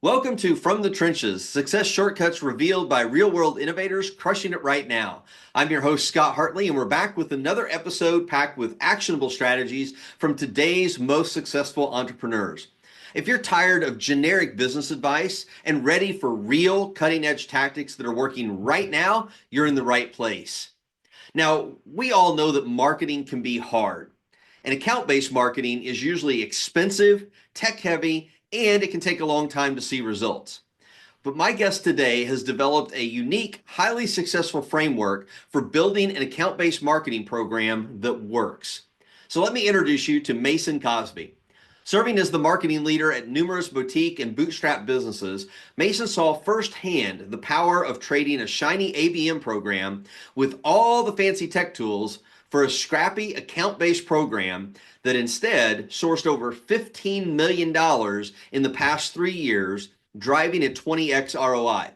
Welcome to From the Trenches, success shortcuts revealed by real world innovators crushing it right now. I'm your host, Scott Hartley, and we're back with another episode packed with actionable strategies from today's most successful entrepreneurs. If you're tired of generic business advice and ready for real cutting edge tactics that are working right now, you're in the right place. Now, we all know that marketing can be hard, and account based marketing is usually expensive, tech heavy, and it can take a long time to see results. But my guest today has developed a unique, highly successful framework for building an account based marketing program that works. So let me introduce you to Mason Cosby. Serving as the marketing leader at numerous boutique and bootstrap businesses, Mason saw firsthand the power of trading a shiny ABM program with all the fancy tech tools for a scrappy account-based program that instead sourced over $15 million in the past 3 years, driving a 20x ROI.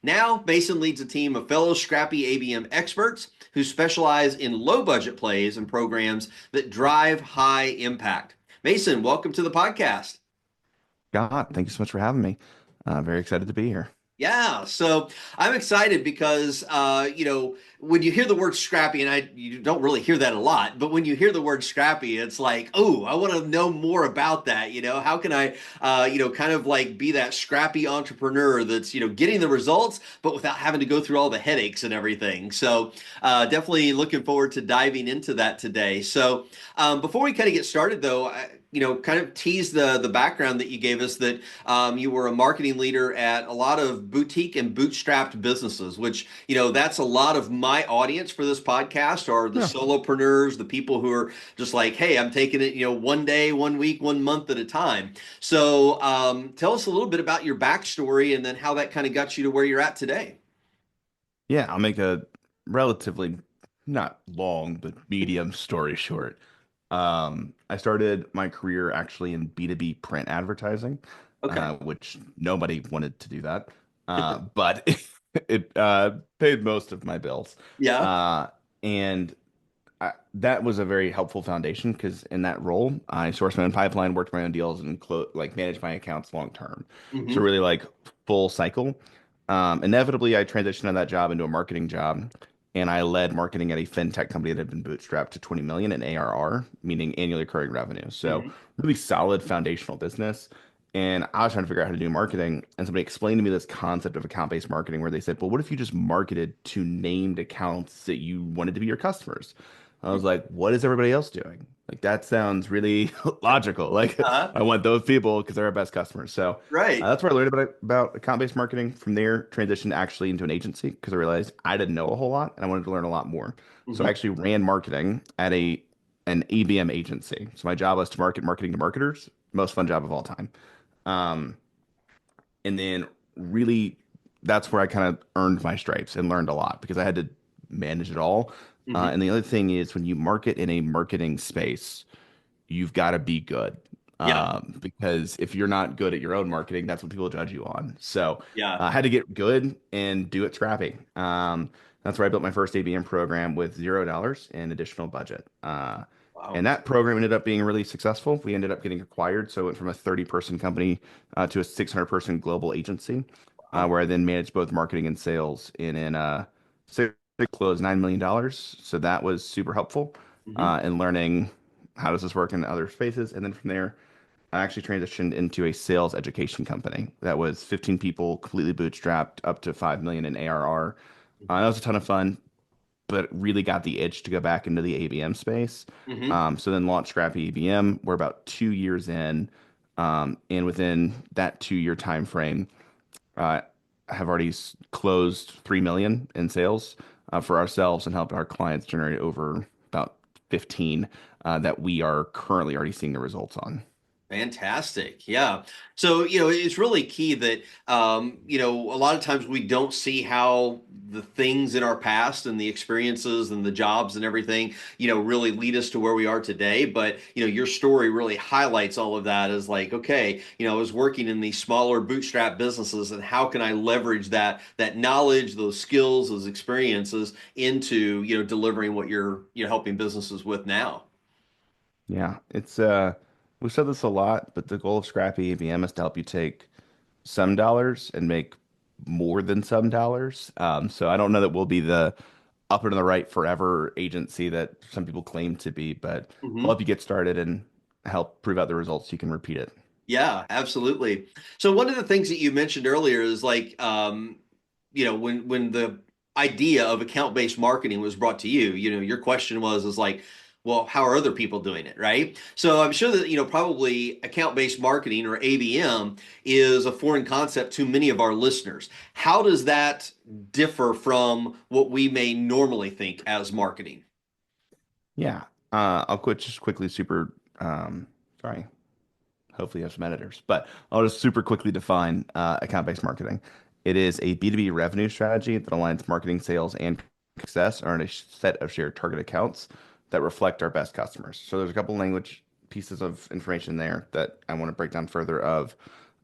Now, Mason leads a team of fellow scrappy ABM experts who specialize in low budget plays and programs that drive high impact. Mason, welcome to the podcast. God, thank you so much for having me. Very excited to be here. Yeah, so I'm excited because when you hear the word scrappy, and you don't really hear that a lot, but when you hear the word scrappy, it's like, oh, I want to know more about that. How can I, kind of like be that scrappy entrepreneur that's getting the results, but without having to go through all the headaches and everything. So definitely looking forward to diving into that today. So before we kind of get started, though, kind of tease the background that you gave us that you were a marketing leader at a lot of boutique and bootstrapped businesses, which, that's a lot of my audience for this podcast are the Yeah. solopreneurs, the people who are just like, hey, I'm taking it, one day, 1 week, 1 month at a time. So tell us a little bit about your backstory and then how that kind of got you to where you're at today. Yeah, I'll make a relatively not long, but medium story short. I started my career actually in B2B print advertising, Okay. which nobody wanted to do that. But it paid most of my bills. Yeah. And that was a very helpful foundation because in that role, I sourced my own pipeline, worked my own deals, and like managed my accounts long term. So Hmm. really like full cycle. Inevitably, I transitioned out of that job into a marketing job, and I led marketing at a fintech company that had been bootstrapped to 20 million in ARR, meaning annually recurring revenue. So Hmm. really solid foundational business. And I was trying to figure out how to do marketing, and somebody explained to me this concept of account-based marketing, where they said, "Well, what if you just marketed to named accounts that you wanted to be your customers?" I was like, "What is everybody else doing? Like that sounds really logical. Like Uh-huh. I want those people because they're our best customers." So Right. that's where I learned about account-based marketing. From there, transitioned actually into an agency because I realized I didn't know a whole lot and I wanted to learn a lot more. So I Hmm. actually ran marketing at an ABM agency. So my job was to marketing to marketers. Most fun job of all time. Um, and then really that's where I kind of earned my stripes and learned a lot because I had to manage it all. Hmm. And the other thing is when you market in a marketing space, you've got to be good. Yeah. Because if you're not good at your own marketing, that's what people judge you on. So Yeah. I had to get good and do it scrappy. That's where I built my first ABM program with $0 in additional budget. Wow. And that program ended up being really successful. We ended up getting acquired. So it went from a 30-person company to a 600-person global agency, Wow. where I then managed both marketing and sales six closed $9 million. So that was super helpful Hmm. in learning how does this work in other spaces. And then from there, I actually transitioned into a sales education company that was 15 people, completely bootstrapped, up to 5 million in ARR. That was a ton of fun, but really got the itch to go back into the ABM space. Hmm. So then launched Scrappy ABM. We're about 2 years in, and within that 2 year time frame, uh, have already closed 3 million in sales for ourselves and helped our clients generate over about 15 that we are currently already seeing the results on. Fantastic. Yeah. So, it's really key that, a lot of times we don't see how the things in our past and the experiences and the jobs and everything, really lead us to where we are today. But, your story really highlights all of that as like, okay, I was working in these smaller bootstrap businesses and how can I leverage that knowledge, those skills, those experiences into, delivering what you're helping businesses with now. Yeah, we've said this a lot, but the goal of Scrappy ABM is to help you take some dollars and make more than some dollars. So I don't know that we'll be the up and to the right forever agency that some people claim to be, but we'll Hmm. help you get started and help prove out the results so you can repeat it. Yeah, absolutely. So one of the things that you mentioned earlier is like, when the idea of account-based marketing was brought to you, your question is like, well, how are other people doing it, right? So I'm sure that, probably account-based marketing or ABM is a foreign concept to many of our listeners. How does that differ from what we may normally think as marketing? Yeah. I'll quit just quickly super sorry. Hopefully you have some editors, but I'll just super quickly define account-based marketing. It is a B2B revenue strategy that aligns marketing, sales, and success on a set of shared target accounts that reflect our best customers. So there's a couple language pieces of information there that I want to break down further of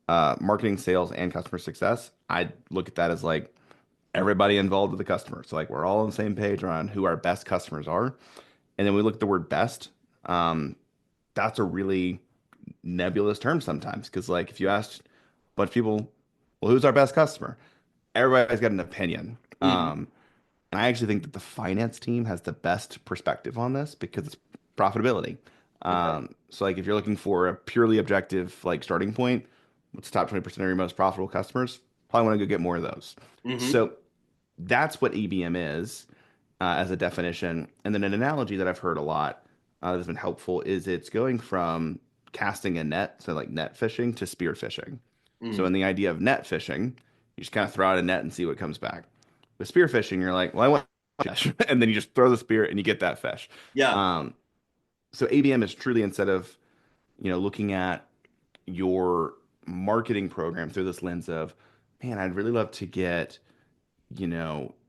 marketing, sales, and customer success. I look at that as like everybody involved with the customer. So like we're all on the same page around who our best customers are. And then we look at the word best. Um, that's a really nebulous term sometimes because like if you ask a bunch of people, well, who's our best customer? Everybody's got an opinion. Hmm. And I actually think that the finance team has the best perspective on this because it's profitability. Okay. So like if you're looking for a purely objective like starting point, what's the top 20% of your most profitable customers? Probably want to go get more of those. Hmm. So that's what EBM is as a definition. And then an analogy that I've heard a lot that has been helpful is it's going from casting a net, so like net fishing, to spear fishing. So Hmm. in the idea of net fishing, you just kind of throw out a net and see what comes back. With spear fishing, you're like, well, I want fish, and then you just throw the spear and you get that fish. Yeah. Um, so ABM is truly instead of looking at your marketing program through this lens of, man, I'd really love to get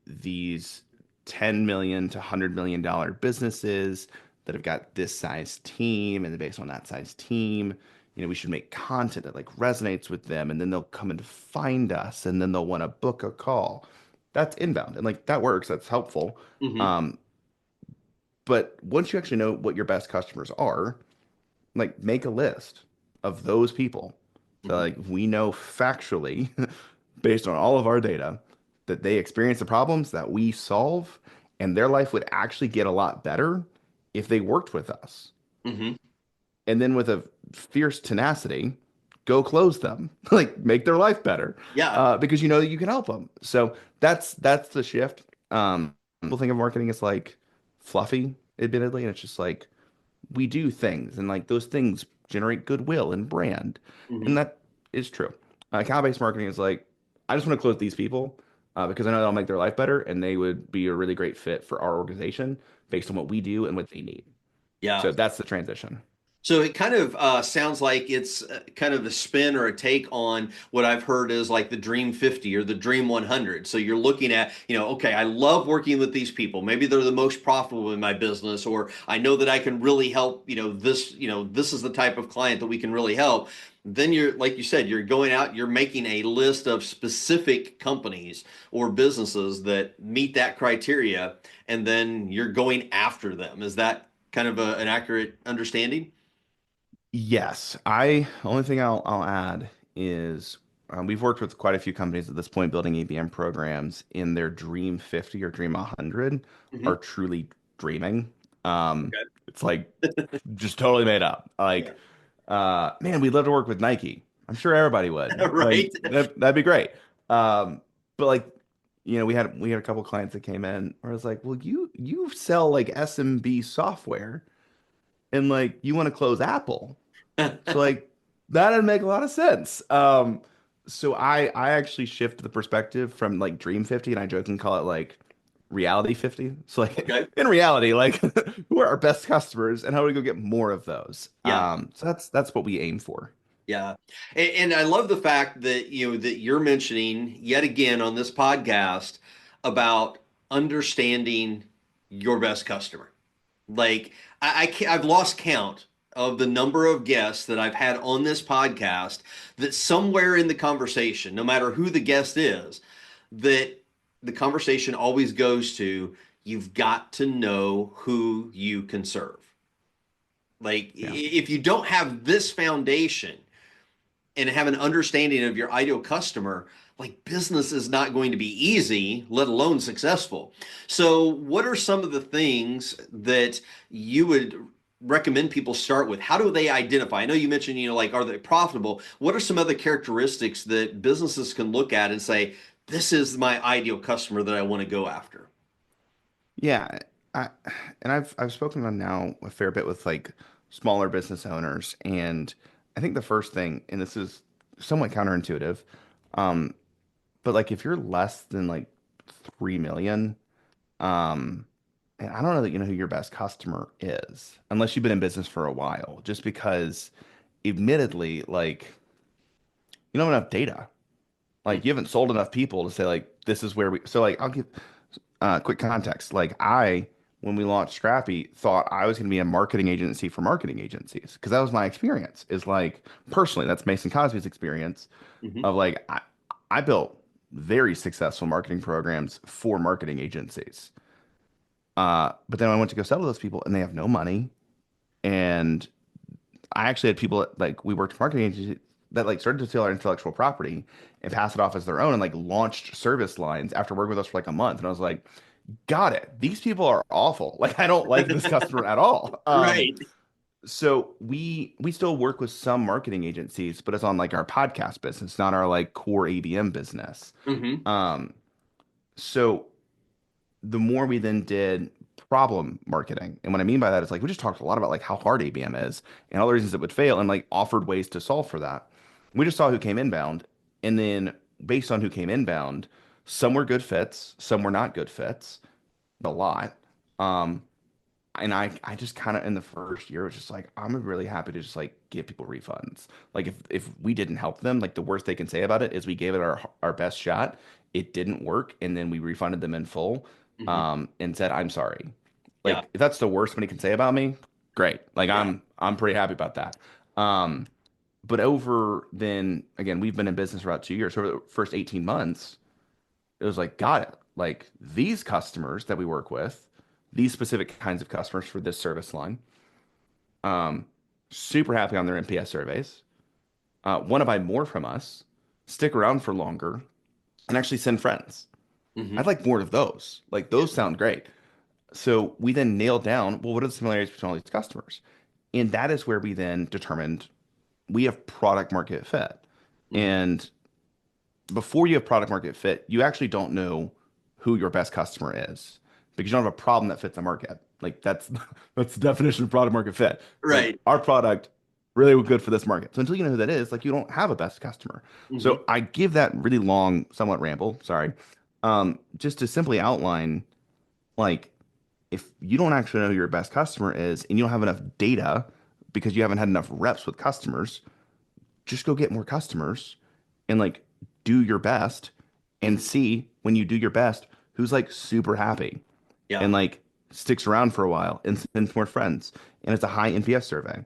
these 10 million to $100 million businesses that have got this size team, and then based on that size team, we should make content that like resonates with them, and then they'll come and find us, and then they'll want to book a call. That's inbound, and like that works. That's helpful. Hmm. Um, but once you actually know what your best customers are, like make a list of those people. So Hmm. like we know factually, based on all of our data, that they experience the problems that we solve, and their life would actually get a lot better if they worked with us. Hmm. And then with a fierce tenacity, go close them, like make their life better, Yeah. because you know that you can help them. So that's the shift. People think of marketing as like fluffy, admittedly, and it's just like we do things and like those things generate goodwill and brand. Hmm. And that is true. Account-based marketing is like, I just want to close these people because I know that'll make their life better and they would be a really great fit for our organization based on what we do and what they need. Yeah. So that's the transition. So it kind of sounds like it's kind of a spin or a take on what I've heard is like the Dream 50 or the Dream 100. So you're looking at, okay, I love working with these people. Maybe they're the most profitable in my business, or I know that I can really help, this is the type of client that we can really help. Then you're, like you said, you're going out, you're making a list of specific companies or businesses that meet that criteria, and then you're going after them. Is that kind of an accurate understanding? Yes, I only thing I'll add is we've worked with quite a few companies at this point building ABM programs in their Dream 50 or Dream 100 Hmm. are truly dreaming. Um, Okay. it's like just totally made up. Yeah. Like, man, we'd love to work with Nike. I'm sure everybody would. Like Right. that'd be great. But like, we had a couple clients that came in where I was like, well, you sell like SMB software and like you want to close Apple. So like that would make a lot of sense. So I actually shift the perspective from like Dream 50 and I joke and call it like reality 50. So like Okay. in reality, like who are our best customers and how do we go get more of those? Yeah. So that's what we aim for. Yeah. And I love the fact that that you're mentioning yet again on this podcast about understanding your best customer. Like I've lost count of the number of guests that I've had on this podcast that somewhere in the conversation, no matter who the guest is, that the conversation always goes to, you've got to know who you can serve. Like Yeah. if you don't have this foundation, and have an understanding of your ideal customer, like business is not going to be easy, let alone successful. So, what are some of the things that you would recommend people start with? How do they identify? I know you mentioned, like, are they profitable? What are some other characteristics that businesses can look at and say, this is my ideal customer that I want to go after? Yeah, I, and I've spoken on now a fair bit with like smaller business owners, and I think the first thing, and this is somewhat counterintuitive, um, but like if you're less than like 3 million, um, and I don't know that you know who your best customer is unless you've been in business for a while, just because admittedly, like you don't have enough data. Like you haven't sold enough people to say like this is where we so like I'll give quick context. Like when we launched Scrappy, thought I was going to be a marketing agency for marketing agencies because that was my experience. Is like personally, that's Mason Cosby's experience Mhm. of like I built very successful marketing programs for marketing agencies. But then I went to go sell to those people and they have no money. And I actually had people like we worked for marketing agencies that like started to steal our intellectual property and pass it off as their own and like launched service lines after working with us for like a month. And I was like, got it. These people are awful. Like I don't like this customer at all. Right. So we still work with some marketing agencies, but it's on like our podcast business, not our like core ABM business. Hmm. Um, so the more we then did problem marketing. And what I mean by that is like we just talked a lot about like how hard ABM is and all the reasons it would fail and like offered ways to solve for that. We just saw who came inbound and then based on who came inbound, some were good fits, some were not good fits, a lot. Um, and I just kind of in the first year was just like I'm really happy to just like give people refunds. Like if we didn't help them, like the worst they can say about it is we gave it our best shot. It didn't work, and then we refunded them in full, Hmm. and said I'm sorry. Yeah. Like if that's the worst somebody can say about me, great. Like Yeah. I'm pretty happy about that. Um, but over then again, we've been in business for about 2 years. So over the first 18 months, it was like, got it. Like these customers that we work with, these specific kinds of customers for this service line, um, super happy on their NPS surveys, want to buy more from us, stick around for longer, and actually send friends. I'd Hmm. like more of those. Like Yeah. those sound great. So we then nailed down, well, what are the similarities between all these customers? And that is where we then determined we have product market fit. Hmm. And before you have product market fit, you actually don't know who your best customer is because you don't have a problem that fits the market. Like that's that's the definition of product market fit. Like Right. our product really good for this market. So until you know who that is, like you don't have a best customer. Hmm. So I give that really long, somewhat ramble, sorry, just to simply outline like if you don't actually know who your best customer is and you don't have enough data because you haven't had enough reps with customers, just go get more customers and like do your best and Hmm. see when you do your best who's like super happy Yeah. and like sticks around for a while and sends more friends and it's a high NPS survey.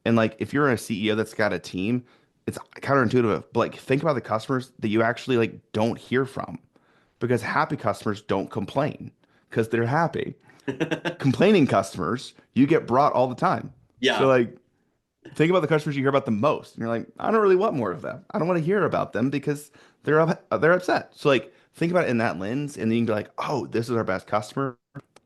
And like if you're a CEO that's got a team, it's counterintuitive, but like think about the customers that you actually like don't hear from because happy customers don't complain because they're happy. Complaining customers, you get brought all the time. So Yeah. like think about the customers you hear about the most, and you're like, I don't really want more of them. I don't want to hear about them because they're upset. So like, think about it in that lens, and then you can be like, oh, this is our best customer.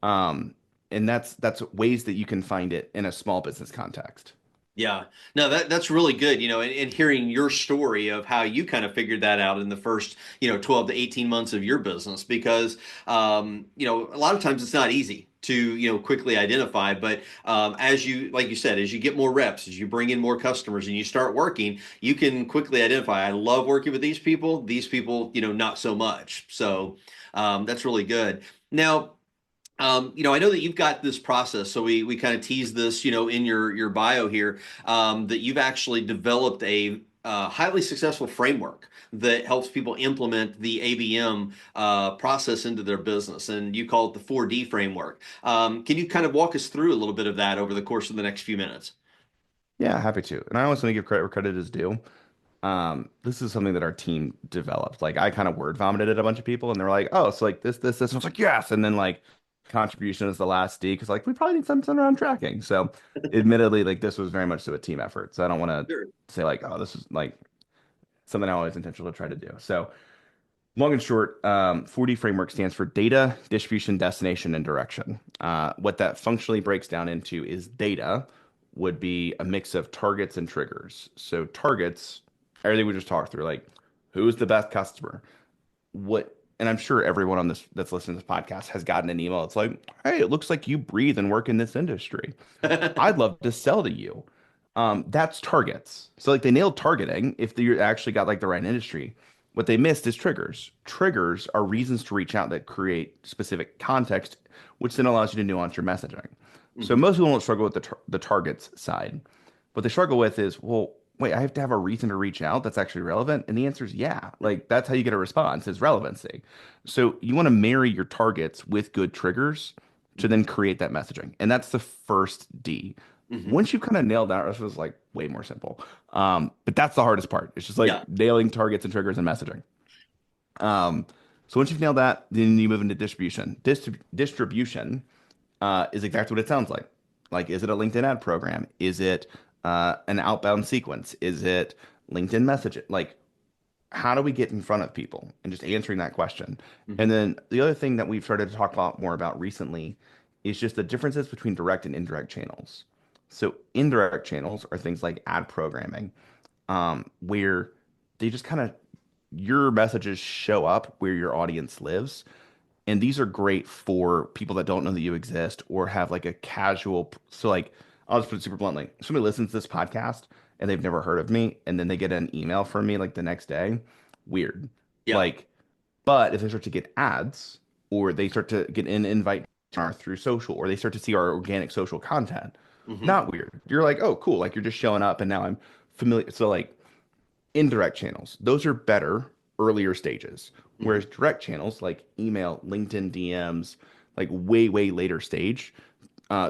Um, and that's ways that you can find it in a small business context. Yeah. No, that's really good, and hearing your story of how you kind of figured that out in the first, 12 to 18 months of your business, because, a lot of times it's not easy to, quickly identify, but as you, like you said, as you get more reps, as you bring in more customers and you start working, you can quickly identify, I love working with these people, not so much. So that's really good. Now, I know that you've got this process, so we kind of tease this, in your bio here, that you've actually developed a highly successful framework that helps people implement the ABM process into their business, and you call it the 4D framework. Can you kind of walk us through a little bit of that over the course of the next few minutes? Yeah, happy to. And I always want to give credit where credit is due. This is something that our team developed. Like I kind of word vomited at a bunch of people, and they were like, "Oh, so like this." And I was like, "Yes." And then like contribution is the last D because like we probably need something around tracking. So, admittedly, like this was very much so a team effort. So I don't want to Sure. say like, "Oh, this is like." something I always intentional to try to do. So long and short, 4D framework stands for data, distribution, destination, and direction. What that functionally breaks down into is data would be a mix of targets and triggers. So targets, everything we just talked through, like who's the best customer? What, and I'm sure everyone on this that's listening to this podcast has gotten an email. It's like, hey, it looks like you breathe and work in this industry. I'd love to sell to you. That's targets. So like they nailed targeting if they actually got like the right industry. What they missed is triggers. Triggers are reasons to reach out that create specific context, which then allows you to nuance your messaging. So Hmm. most people don't struggle with the targets side. What they struggle with is, well, wait, I have to have a reason to reach out that's actually relevant. And the answer is yeah. Like that's how you get a response is relevancy. So you want to marry your targets with good triggers to then create that messaging. And that's the first D. Hmm. Once you've kind of nailed that, this was like way more simple. But that's the hardest part. It's just like Yeah. nailing targets and triggers and messaging. Um, so once you've nailed that, then you move into distribution. Distribution is exactly what it sounds like. Like, is it a LinkedIn ad program? Is it an outbound sequence? Is it LinkedIn messaging? Like, how do we get in front of people and just answering that question? And Hmm. then the other thing that we've started to talk about more about recently is just the differences between direct and indirect channels. So indirect channels are things like ad programming, where they just kind of your messages show up where your audience lives. And these are great for people that don't know that you exist or have like a casual. So, like, I'll just put it super bluntly. If somebody listens to this podcast and they've never heard of me and then they get an email from me like the next day, weird. Yeah. Like, but if they start to get ads or they start to get an invite through social or they start to see our organic social content, Hmm. not weird. You're like, oh, cool. Like, you're just showing up and now I'm familiar. So, like, indirect channels, those are better earlier stages. Hmm. Whereas direct channels like email, LinkedIn DMs, like way, way later stage,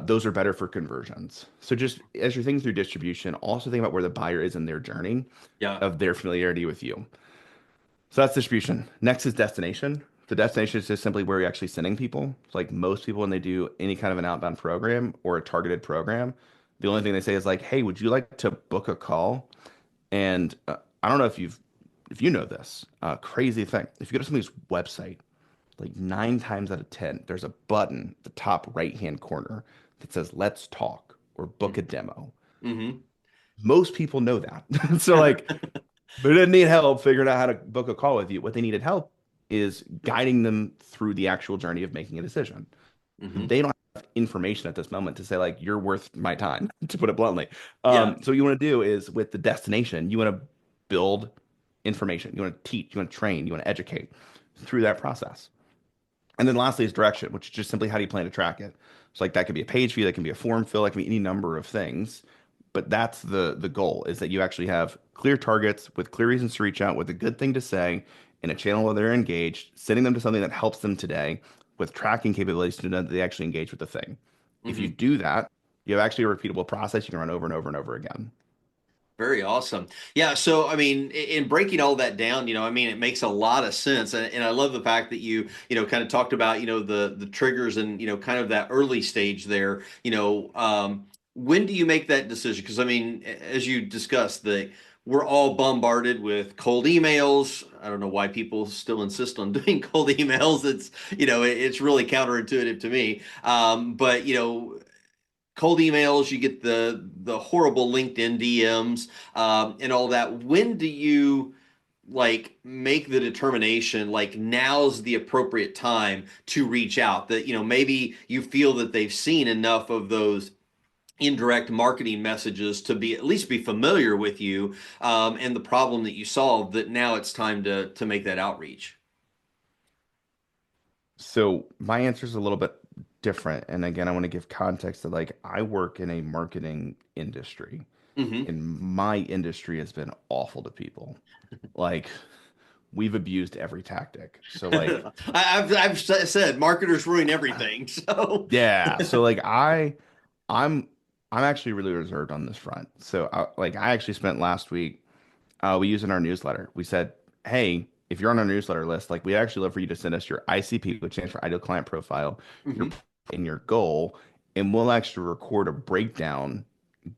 those are better for conversions. So just as you're thinking through distribution, also think about where the buyer is in their journey Yeah. of their familiarity with you. So that's distribution. Next is destination. The destination is just simply where you're actually sending people. So like most people, when they do any kind of an outbound program or a targeted program, the only thing they say is like, "Hey, would you like to book a call?" And I don't know if you know this crazy thing. If you go to somebody's website, like 9 times out of 10, there's a button at the top right-hand corner that says "Let's talk" or "Book a demo." Hmm. Most people know that. So like they didn't need help figuring out how to book a call with you. What they needed help is guiding them through the actual journey of making a decision. Hmm. They don't have information at this moment to say like you're worth my time, to put it bluntly. Yeah. So what you want to do is with the destination, you want to build information. You want to teach, you want to train, you want to educate through that process. And then lastly is direction, which is just simply how do you plan to track it. So like that could be a page view, that can be a form fill, that can be any number of things. But that's the goal is that you actually have clear targets with clear reasons to reach out with a good thing to say in a channel where they're engaged, sending them to something that helps them today with tracking capabilities to know that they actually engage with the thing. If you Hmm. do that, you have actually a repeatable process you can run over and over and over again. Very awesome. Yeah. So, I mean, in breaking all that down, I mean, it makes a lot of sense. And I love the fact that kind of talked about, the triggers and, kind of that early stage there, when do you make that decision? Because, I mean, as you discussed, we're all bombarded with cold emails. I don't know why people still insist on doing cold emails. It's really counterintuitive to me. But, cold emails, you get the horrible LinkedIn DMs, and all that. When do you like make the determination like now's the appropriate time to reach out? That maybe you feel that they've seen enough of those indirect marketing messages to be at least be familiar with you, and the problem that you solved, that now it's time to make that outreach. So my answer is a little bit different. And again, I want to give context that like I work in a marketing industry Hmm. and my industry has been awful to people. Like we've abused every tactic. So like I've said marketers ruin everything. So yeah, so like I'm I'm actually really reserved on this front. So I actually spent last week we used in our newsletter. We said, "Hey, if you're on our newsletter list, like we actually love for you to send us your ICP, which stands for Ideal Client Profile, your Mhm. and your goal, and we'll actually record a breakdown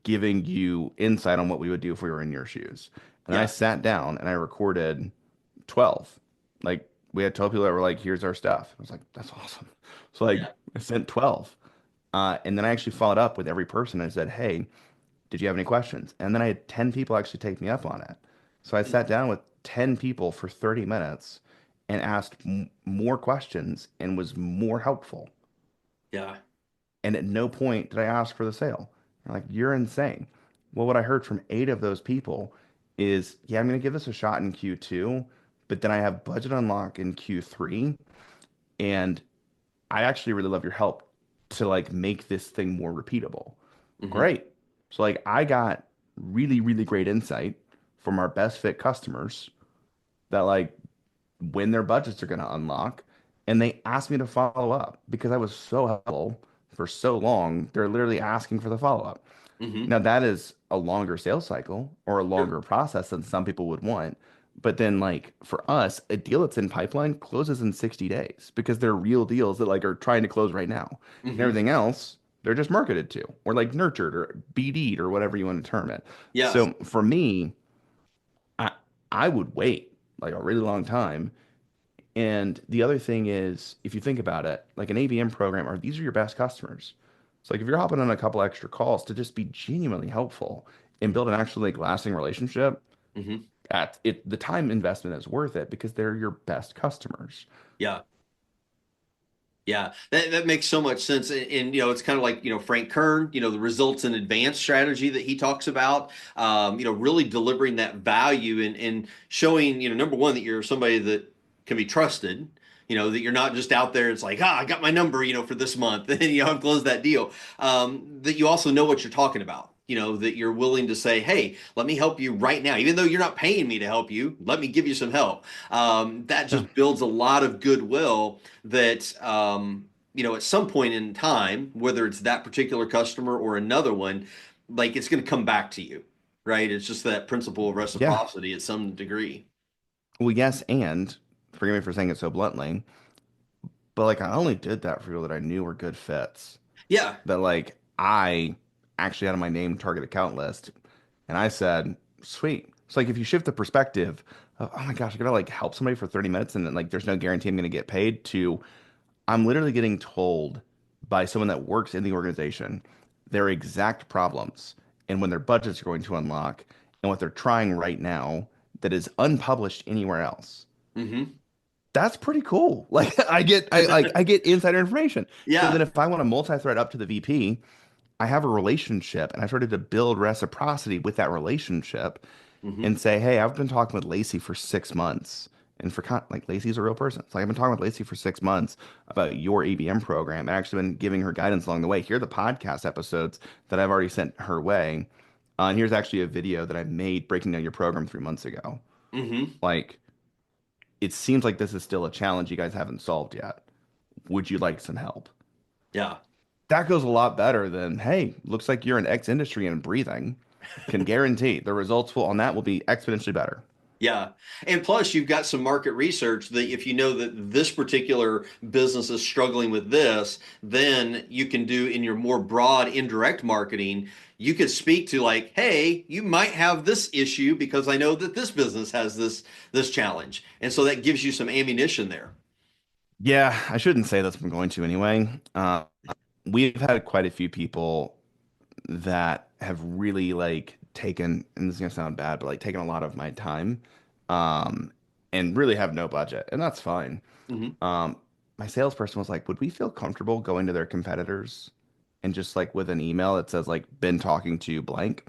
giving you insight on what we would do if we were in your shoes." And I Yeah. sat down and I recorded 12. Like we had 12 people that were like, here's our stuff. I was like, that's awesome. So like Yeah. I sent 12. And then I actually followed up with every person and said, hey, did you have any questions? And then I had 10 people actually take me up on it. So I sat down with 10 people for 30 minutes and asked more questions and was more helpful. Yeah. And at no point did I ask for the sale. They're like, you're insane. Well, what I heard from eight of those people is, yeah, I'm going to give this a shot in Q2, but then I have budget unlock in Q3. And I actually really love your help to like make this thing more repeatable. Hmm. Great. So like I got really, really great insight from our best fit customers that like when their budgets are going to unlock. And they asked me to follow up because I was so helpful for so long. They're literally asking for the follow up. Hmm. Now, that is a longer sales cycle or a Sure. longer process than some people would want. But then, like for us, a deal that's in pipeline closes in 60 days because they're real deals that like are trying to close right now. And Hmm. everything else, they're just marketed to or like nurtured or BD'd or whatever you want to term it. Yeah. So for me, I I would wait like a really long time. And the other thing is, if you think about it, like an ABM program, or these are your best customers. So like if you're hopping on a couple extra calls to just be genuinely helpful and build an actually like lasting relationship, Hmm. at it the time investment is worth it because they're your best customers. Yeah. Yeah, that makes so much sense. And, it's kind of like, Frank Kern, the results in advance strategy that he talks about, really delivering that value and showing, number one, that you're somebody that can be trusted, that you're not just out there. It's like, I got my number, for this month and, I've closed that deal. That you also know what you're talking about. That you're willing to say, hey, let me help you right now. Even though you're not paying me to help you, let me give you some help. That Yeah. just builds a lot of goodwill that at some point in time, whether it's that particular customer or another one, like it's going to come back to you, right? It's just that principle of Yeah. reciprocity at some degree. Well, yes, and forgive me for saying it so bluntly, but like I only did that for people that I knew were good fits. Yeah. That like I actually had on my name target account list. And I said, sweet. It's like if you shift the perspective of, oh my gosh, I gotta like help somebody for 30 minutes and then like there's no guarantee I'm gonna get paid to I'm literally getting told by someone that works in the organization their exact problems and when their budgets are going to unlock and what they're trying right now that is unpublished anywhere else. Hmm. That's pretty cool. Like I get insider information. So then Yeah. if I want to multi-thread up to the VP, I have a relationship and I started to build reciprocity with that relationship Hmm. and say, hey, I've been talking with Lacey for 6 months. And like Lacey's a real person. It's like I've been talking with Lacey for 6 months about your ABM program. I actually been giving her guidance along the way. Here are the podcast episodes that I've already sent her way. And here's actually a video that I made breaking down your program 3 months ago. Hmm. Like, it seems like this is still a challenge you guys haven't solved yet. Would you like some help? Yeah. That goes a lot better than, hey, looks like you're in X industry and breathing. Can guarantee the results will on that will be exponentially better. Yeah. And plus, you've got some market research that if you know that this particular business is struggling with this, then you can do in your more broad indirect marketing, you could speak to like, hey, you might have this issue because I know that this business has this challenge. And so that gives you some ammunition there. Yeah, I shouldn't say this, but I'm going to anyway. We've had quite a few people that have really like taken, and this is gonna sound bad, but like taken a lot of my time, um, and really have no budget, and that's fine. Hmm. Um, my salesperson was like, would we feel comfortable going to their competitors and just like with an email that says like been talking to blank,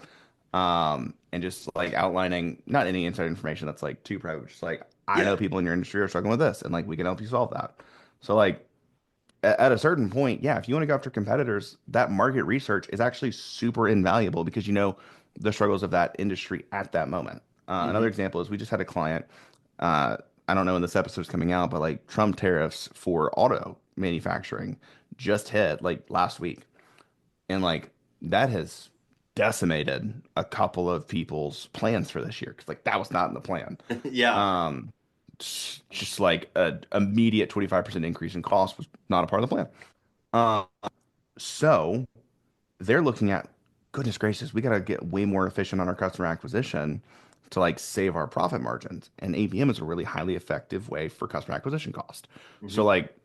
and just like outlining not any inside information that's like too private, just like I know Yeah. people in your industry are struggling with this, and like we can help you solve that. So like at a certain point, yeah, if you want to go after competitors, that market research is actually super invaluable because you know the struggles of that industry at that moment. Another Hmm. example is we just had a client. Uh, I don't know when this episode's coming out, but like Trump tariffs for auto manufacturing just hit like last week, and like that has decimated a couple of people's plans for this year because like that was not in the plan. Yeah. Um, just like a immediate 25% increase in cost was not a part of the plan. Um, so they're looking at, goodness gracious, we got to get way more efficient on our customer acquisition. to like save our profit margins. And ABM is a really highly effective way for customer acquisition cost. So Hmm. like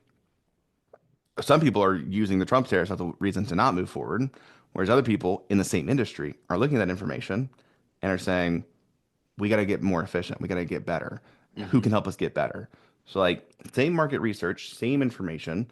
some people are using the Trump tariffs as a reason to not move forward, whereas other people in the same industry are looking at that information and are saying, we got to get more efficient. We got to get better. Who can Hmm. help us get better? So like same market research, same information,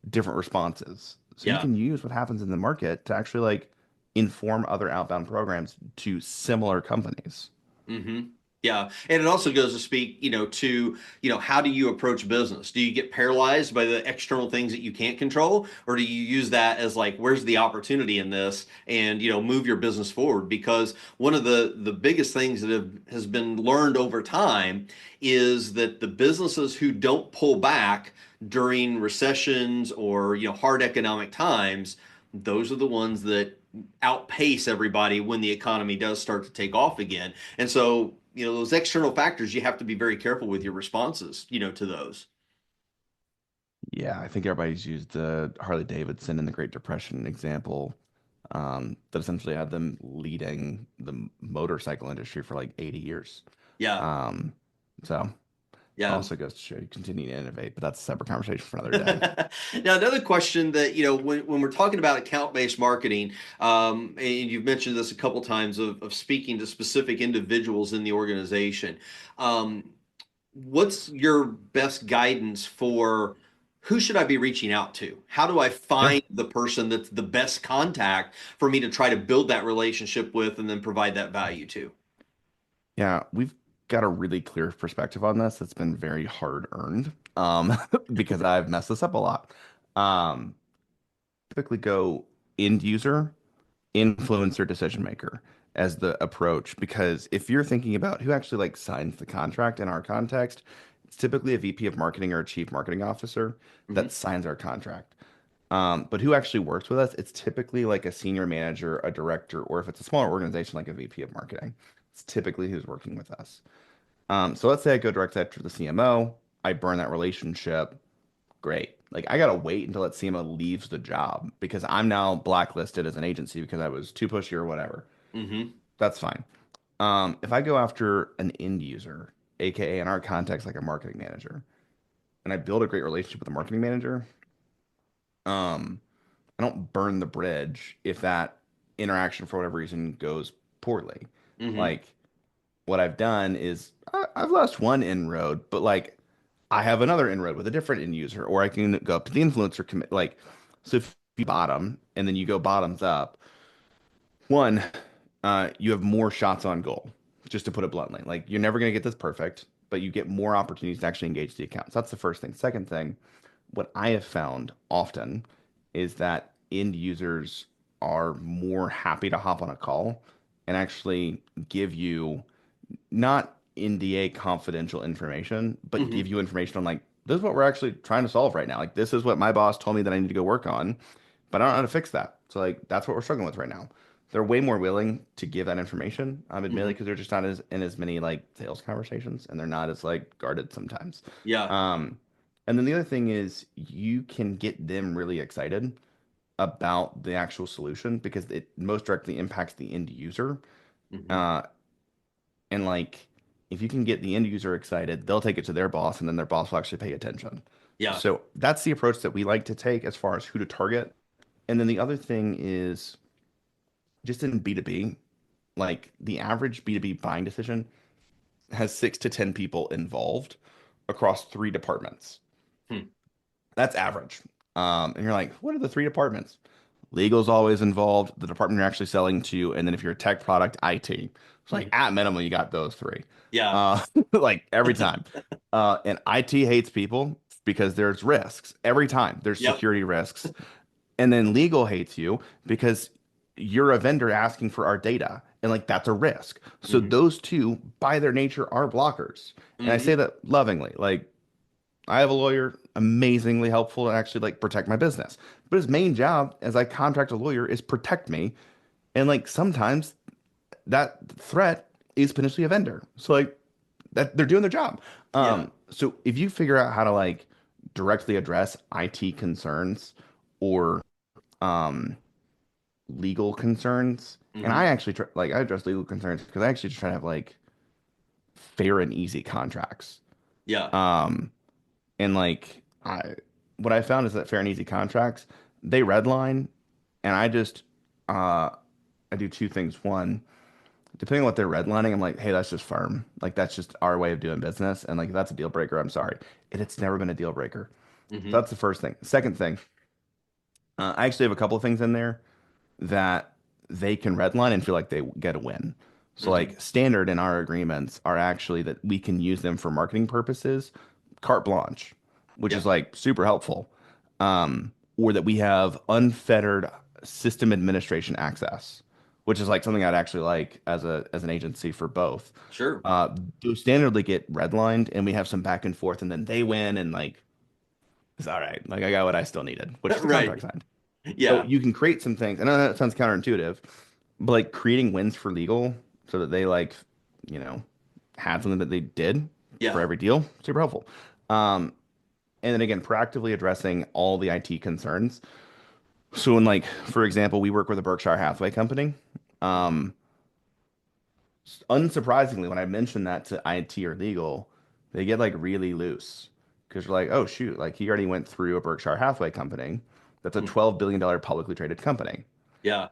different responses. So you Yeah. can use what happens in the market to actually like inform other outbound programs to similar companies. Hmm. Yeah. And it also goes to speak, to, how do you approach business? Do you get paralyzed by the external things that you can't control? Or do you use that as like, where's the opportunity in this and, move your business forward? Because one of the biggest things that has been learned over time is that the businesses who don't pull back during recessions or, hard economic times, those are the ones that outpace everybody when the economy does start to take off again. And so, those external factors, you have to be very careful with your responses, to those. Yeah, I think everybody's used the Harley Davidson and the Great Depression example, that essentially had them leading the motorcycle industry for like 80 years. Yeah. Um, so Yeah. also goes to show you continue to innovate, but that's a separate conversation for another day. Now, another question that, when we're talking about account-based marketing, and you've mentioned this a couple times of speaking to specific individuals in the organization, um, what's your best guidance for who should I be reaching out to? How do I Yeah. find the person that's the best contact for me to try to build that relationship with and then provide that value to? Yeah, we've got a really clear perspective on this. It's been very hard earned, because I've messed this up a lot. Um, Typically go end user, influencer, decision maker as the approach. Because if you're thinking about who actually like signs the contract in our context, it's typically a VP of marketing or a chief marketing officer Hmm. that signs our contract. But who actually works with us? It's typically like a senior manager, a director, or if it's a smaller organization, like a VP of marketing. It's typically who's working with us. So let's say I go direct after the CMO, I burn that relationship. Great. Like I gotta wait until that CMO leaves the job because I'm now blacklisted as an agency because I was too pushy or whatever. Hmm. That's fine. If I go after an end user, aka in our context, like a marketing manager, and I build a great relationship with the marketing manager, um, I don't burn the bridge if that interaction for whatever reason goes poorly. Hmm. Like what I've done is I've lost one inroad, but like I have another inroad with a different end user, or I can go up to the influencer commit. Like, so if you bottom and then you go bottoms up, one, you have more shots on goal, just to put it bluntly. Like, you're never going to get this perfect, but you get more opportunities to actually engage the account. So that's the first thing. Second thing, what I have found often is that end users are more happy to hop on a call and actually give you not NDA confidential information, but give Hmm. you information on like, this is what we're actually trying to solve right now. Like, this is what my boss told me that I need to go work on, but I don't know how to fix that. So, like, that's what we're struggling with right now. They're way more willing to give that information, admittedly, Hmm. because they're just not as in as many like sales conversations and they're not as like guarded sometimes. Yeah. Um, and then the other thing is you can get them really excited about the actual solution because it most directly impacts the end user. Hmm. Uh, and like, if you can get the end user excited, they'll take it to their boss, and then their boss will actually pay attention. Yeah. So that's the approach that we like to take as far as who to target. And then the other thing is just in B2B, like the average B2B buying decision has 6 to 10 people involved across 3 departments. Hmm. That's average. And you're like, what are the 3 departments? Legal's always involved, the department you're actually selling to, and then if you're a tech product, IT. So like Hmm. at minimum, you got those 3. Yeah. Like every time. And IT hates people because there's risks. Every time there's Yep. security risks. And then legal hates you because you're a vendor asking for our data. And like that's a risk. So Hmm. those two, by their nature, are blockers. And I say Hmm. that lovingly. Like I have a lawyer, amazingly helpful to actually like protect my business. But his main job as I contract a lawyer is protect me. And like sometimes that threat is potentially a vendor. So like that they're doing their job. Yeah. So if you figure out how to like directly address IT concerns or um legal concerns, and I Hmm. actually try, like I address legal concerns because I actually just try to have like fair and easy contracts. Yeah. Um, and like what I found is that fair and easy contracts, they redline, and uh, I do two things. One, depending on what they're redlining, I'm like, hey, that's just firm. Like that's just our way of doing business. And like if that's a deal breaker, I'm sorry. And it's never been a deal breaker. So Hmm. that's the first thing. Second thing, I actually have a couple of things in there that they can redline and feel like they get a win. So Hmm. like standard in our agreements are actually that we can use them for marketing purposes, carte blanche, which Yeah. is like super helpful. Or that we have unfettered system administration access, which is like something I'd actually like as an agency for both. Sure. Those standardly get redlined and we have some back and forth and then they win and like it's all right. Like I got what I still needed, which is the Right. contract signed. So Yeah. you can create some things. I know that sounds counterintuitive, but like creating wins for legal so that they like, you know, had something that they did for Yeah. every deal, super helpful. Um, and then again, proactively addressing all the IT concerns. So when like, for example, we work with a Berkshire Hathaway company. Um, Unsurprisingly, when I mention that to IT or legal, they get like really loose because you're like, oh shoot, like he already went through a Berkshire Hathaway company. That's a Mm. $12 billion publicly traded company. Yeah.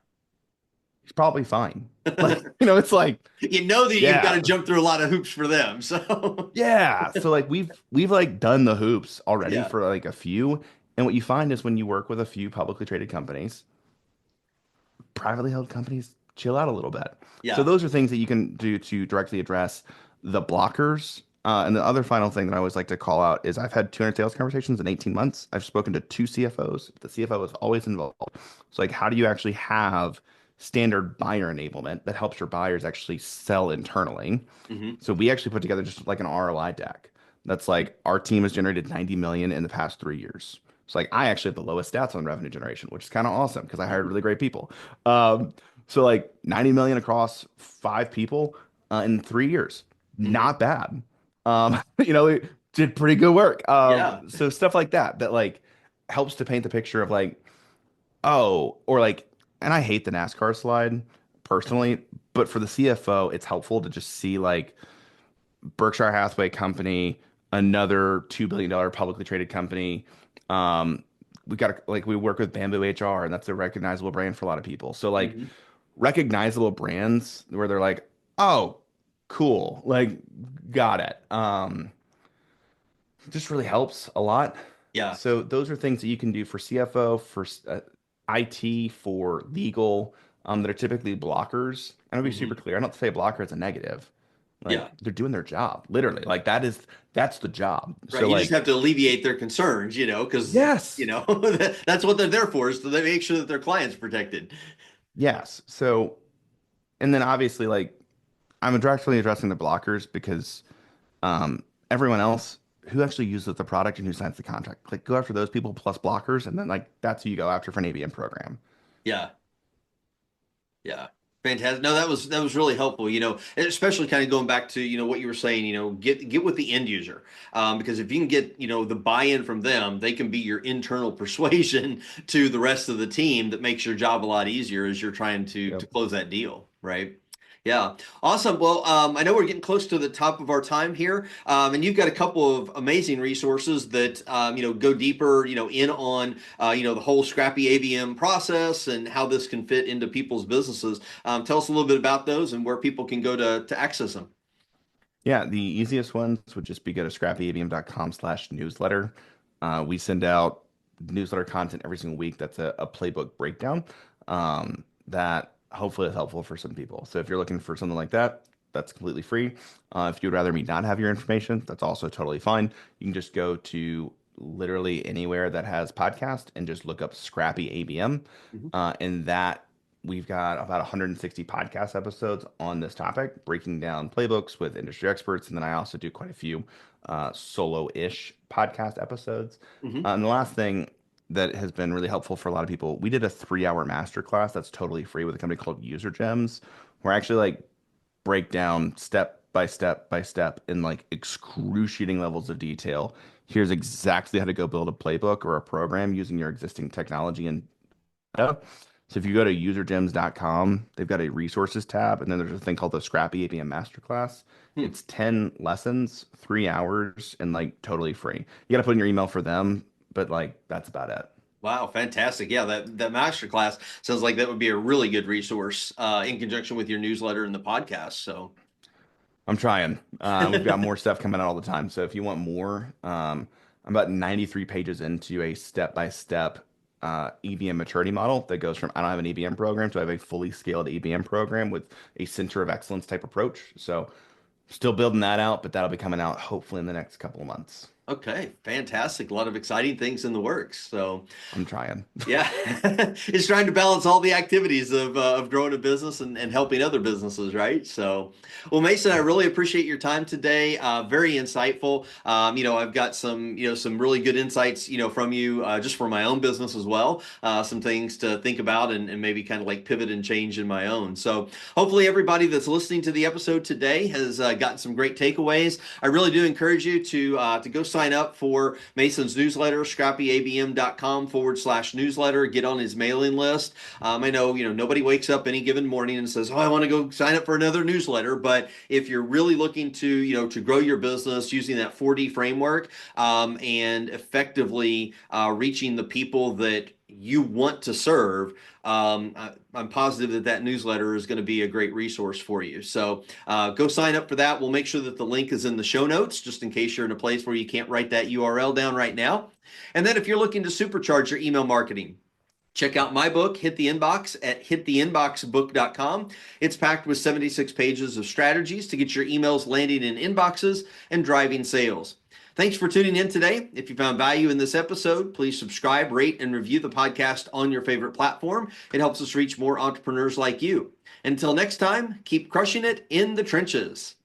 He's probably fine. Like, it's like, You know that you've got yeah, to jump through a lot of hoops for them. So, yeah. So like we've like done the hoops already yeah. for like a few. And what you find is when you work with a few publicly traded companies, privately held companies chill out a little bit. So Yeah. those are things that you can do to directly address the blockers. And the other final thing that I always like to call out is I've had 200 sales conversations in 18 months. I've spoken to two CFOs. The CFO is always involved. So like, how do you actually have standard buyer enablement that helps your buyers actually sell internally? Hmm. So we actually put together just like an ROI deck. That's like our team has generated 90 million in the past 3 years. So like I actually have the lowest stats on revenue generation, which is kind of awesome because I hired really great people. Um, so like 90 million across 5 people in 3 years, Hmm. not bad. We did pretty good work. Yeah. So stuff like that that like helps to paint the picture of like, oh, or like, and I hate the NASCAR slide personally, but for the CFO, it's helpful to just see like Berkshire Hathaway company, another $2 billion publicly traded company. Um, we got like we work with Bamboo HR, and that's a recognizable brand for a lot of people. So like Hmm. recognizable brands where they're like, oh, cool, like got it. Just really helps a lot. Yeah. So those are things that you can do for CFO, for IT, for legal, that are typically blockers. And I'll be super Hmm. clear. I don't say a blocker as a negative. Yeah. Like they're doing their job, literally. Like that's the job. Right. So You just like, have to alleviate their concerns, because, yes, that's what they're there for, is to make sure that their client's protected. yes. So and then obviously like I'm directly addressing the blockers because everyone else who actually uses the product and who signs the contract, like go after those people plus blockers, and then like that's who you go after for an ABM program. Yeah. Yeah. Fantastic. No, that was really helpful, and especially kind of going back to, what you were saying, get with the end user. Because if you can get, the buy-in from them, they can be your internal persuasion to the rest of the team that makes your job a lot easier as you're trying to Yep. close that deal, right? Yeah. Awesome. Well, I know we're getting close to the top of our time here, and you've got a couple of amazing resources that go deeper, in on the whole scrappy ABM process and how this can fit into people's businesses. Tell us a little bit about those and where people can go to access them. Yeah, the easiest ones would just be go to scrappyabm.com/newsletter. We send out newsletter content every single week. That's a playbook breakdown that hopefully is helpful for some people. So if you're looking for something like that, that's completely free. If you'd rather me not have your information, that's also totally fine. You can just go to literally anywhere that has podcast and just look up Scrappy ABM. Mhm. And that we've got about 160 podcast episodes on this topic, breaking down playbooks with industry experts. And then I also do quite a few solo-ish podcast episodes. Mhm. And the last thing that has been really helpful for a lot of people, we did a 3-hour masterclass that's totally free with a company called User Gems, where I actually like break down step by step by step in like excruciating levels of detail. Here's exactly how to go build a playbook or a program using your existing technology and data. So if you go to usergems.com, they've got a resources tab, and then there's a thing called the Scrappy ABM Masterclass. Hmm. It's 10 lessons, 3 hours, and like totally free. You got to put in your email for them, but like that's about it. Wow, fantastic. Yeah, that masterclass sounds like that would be a really good resource in conjunction with your newsletter and the podcast. So I'm trying. We've got more stuff coming out all the time. So if you want more, I'm about 93 pages into a step-by-step EBM maturity model that goes from I don't have an EBM program to I have a fully scaled EBM program with a center of excellence type approach. So still building that out, but that'll be coming out hopefully in the next couple of months. okay, fantastic. A lot of exciting things in the works. So I'm trying. yeah, it's trying to balance all the activities of growing a business and helping other businesses, right? So, well, Mason, I really appreciate your time today. Very insightful. I've got some, some really good insights, from you just for my own business as well. Some things to think about and maybe kind of like pivot and change in my own. So, hopefully, everybody that's listening to the episode today has gotten some great takeaways. I really do encourage you to go sign up for Mason's newsletter, scrappyabm.com/newsletter. Get on his mailing list. I know, nobody wakes up any given morning and says, "Oh, I want to go sign up for another newsletter." But if you're really looking to grow your business using that 4D framework and effectively reaching the people that you want to serve, I'm positive that newsletter is going to be a great resource for you. So go sign up for that. We'll make sure that the link is in the show notes, just in case you're in a place where you can't write that URL down right now. And then if you're looking to supercharge your email marketing, check out my book, Hit the Inbox, at hittheinboxbook.com. It's packed with 76 pages of strategies to get your emails landing in inboxes and driving sales. Thanks for tuning in today. If you found value in this episode, please subscribe, rate, and review the podcast on your favorite platform. It helps us reach more entrepreneurs like you. Until next time, keep crushing it in the trenches.